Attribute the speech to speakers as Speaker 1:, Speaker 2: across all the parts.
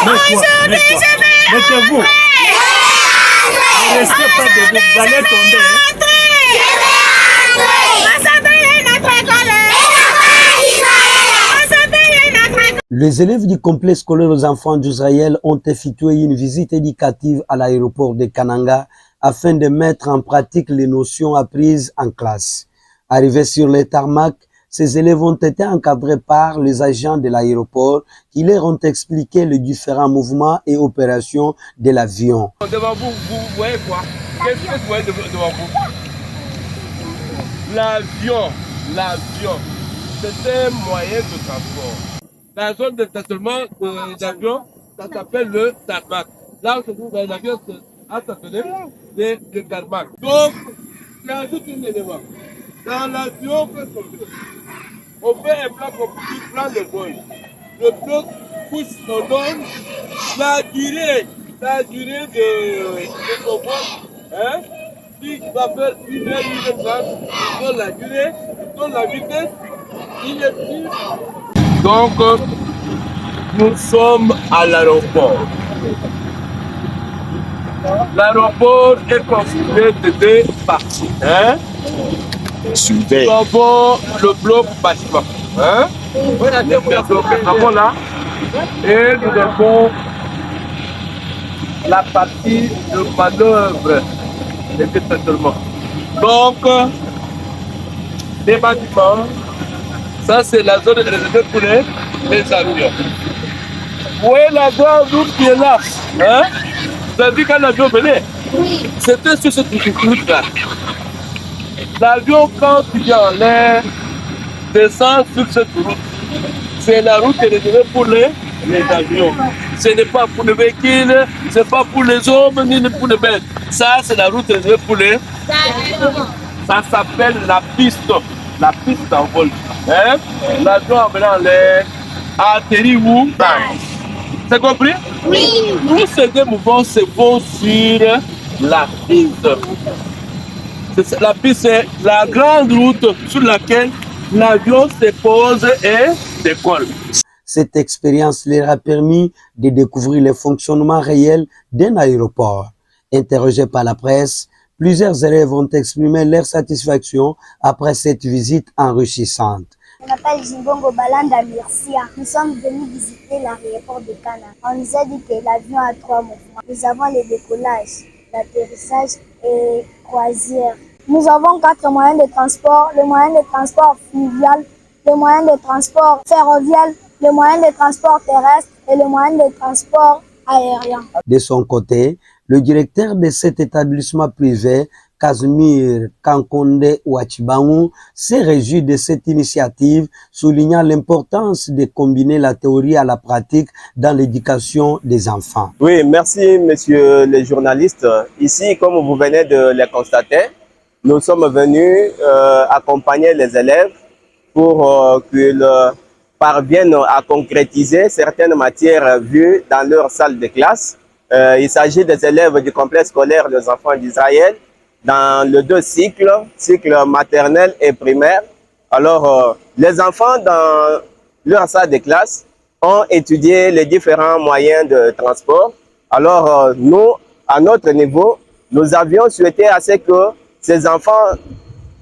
Speaker 1: Mettez-vous. Ne restez pas debout, vous allez tomber.
Speaker 2: Les élèves du complexe scolaire aux enfants d'Israël ont effectué une visite éducative à l'aéroport de Kananga afin de mettre en pratique les notions apprises en classe. Arrivés sur le tarmac, ces élèves ont été encadrés par les agents de l'aéroport qui leur ont expliqué les différents mouvements et opérations de l'avion.
Speaker 3: Devant vous, vous voyez quoi? Qu'est-ce que vous voyez devant vous? L'avion, c'est un moyen de transport. La zone de stationnement d'avion, ça s'appelle le tarmac. Là où se trouve l'avion à stationner, c'est le tarmac. Donc, là, tout un élément. Dans l'avion, on fait un plan compliqué, plan de vol. Le bloc pousse, on donne la durée de son vol. Hein? Si tu vas faire 1 heure, 1h30, on donne la durée, on donne la vitesse, il est plus. Donc, nous sommes à l'aéroport. L'aéroport est constitué de 2 parties. Hein? Nous avons le bloc bâtiment. Hein? Nous avons là. Et nous avons la partie de manœuvre et de stationnement. Donc, les bâtiments, ça c'est la zone réservée pour les avions. Vous voyez la grande route qui est là. Hein? Vous avez vu quand l'avion venait? Oui. C'était sur cette route-là. L'avion, quand il vient en l'air, descend sur cette route. C'est la route qui est réservée pour les avions. Ce n'est pas pour les véhicules, ce n'est pas pour les hommes ni pour les bêtes. Ça, c'est la route réservée pour les avions. Ça s'appelle la piste en vol. Hein? L'avion en venant en l'air atterrit où? C'est compris? Oui. Tous ces deux mouvements se font sur la piste. La piste, c'est la grande route sur laquelle l'avion se pose et décolle.
Speaker 2: Cette expérience leur a permis de découvrir le fonctionnement réel d'un aéroport. Interrogés par la presse, plusieurs élèves ont exprimé leur satisfaction après cette visite enrichissante.
Speaker 4: Je m'appelle Jimbongo Balanda Mircia. Nous sommes venus visiter l'aéroport de Cana. On nous a dit que l'avion a 3 mouvements. Nous avons le décollage, l'atterrissage et croisière. Nous avons 4 moyens de transport, le moyen de transport fluvial, le moyen de transport ferroviaire, le moyen de transport terrestre et le moyen de transport aérien.
Speaker 2: De son côté, le directeur de cet établissement privé, Casimir Kankonde Ouachibangu, s'est réjoui de cette initiative, soulignant l'importance de combiner la théorie à la pratique dans l'éducation des enfants.
Speaker 5: Oui, merci messieurs les journalistes. Ici, comme vous venez de le constater, nous sommes venus accompagner les élèves pour qu'ils parviennent à concrétiser certaines matières vues dans leur salle de classe. Il s'agit des élèves du complexe scolaire des enfants d'Israël dans le 2 cycles, cycle maternel et primaire. Alors, les enfants dans leur salle de classe ont étudié les différents moyens de transport. Alors, nous, à notre niveau, nous avions souhaité à ce que ces enfants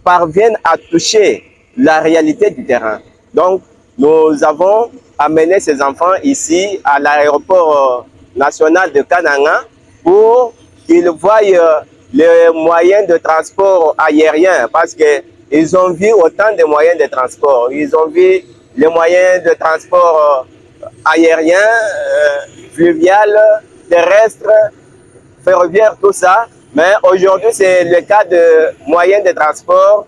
Speaker 5: parviennent à toucher la réalité du terrain. Donc, nous avons amené ces enfants ici à l'aéroport national de Kananga pour qu'ils voient les moyens de transport aérien parce qu'ils ont vu autant de moyens de transport. Ils ont vu les moyens de transport aérien, fluvial, terrestre, ferroviaire, tout ça. Mais aujourd'hui, c'est le cas de moyens de transport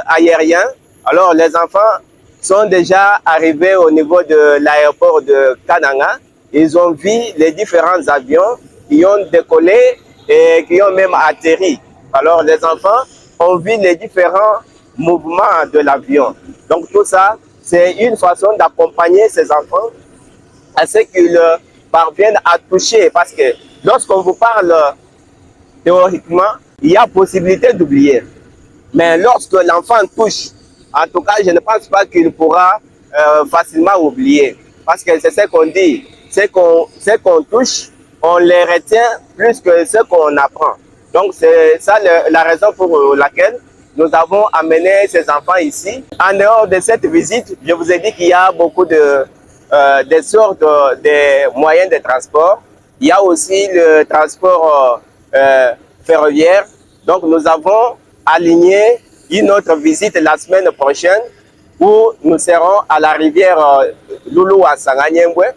Speaker 5: aérien. Alors, les enfants sont déjà arrivés au niveau de l'aéroport de Kananga. Ils ont vu les différents avions qui ont décollé et qui ont même atterri. Alors, les enfants ont vu les différents mouvements de l'avion. Donc, tout ça, c'est une façon d'accompagner ces enfants à ce qu'ils parviennent à toucher. Parce que lorsqu'on vous parle théoriquement, il y a possibilité d'oublier. Mais lorsque l'enfant touche, en tout cas, je ne pense pas qu'il pourra facilement oublier. Parce que c'est ce qu'on dit. ce qu'on touche, on les retient plus que ce qu'on apprend. Donc c'est ça la raison pour laquelle nous avons amené ces enfants ici. En dehors de cette visite, je vous ai dit qu'il y a beaucoup de sortes de moyens de transport. Il y a aussi le transport ferroviaire. Donc nous avons aligné une autre visite la semaine prochaine où nous serons à la rivière Loulou à Sanganyembwe,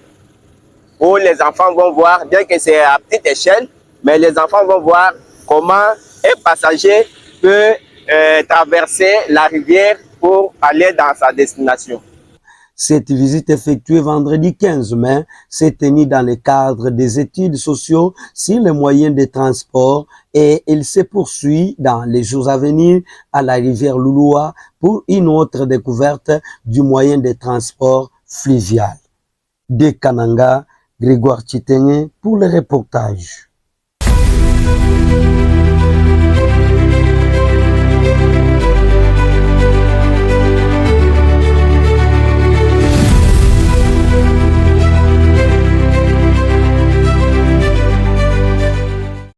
Speaker 5: où les enfants vont voir, bien que c'est à petite échelle, mais les enfants vont voir comment un passager peut traverser la rivière pour aller dans sa destination.
Speaker 2: Cette visite effectuée vendredi 15 mai s'est tenue dans le cadre des études sociaux sur les moyens de transport et elle se poursuit dans les jours à venir à la rivière Louloua pour une autre découverte du moyen de transport fluvial. De Kananga, Grégoire Chitengue pour le reportage.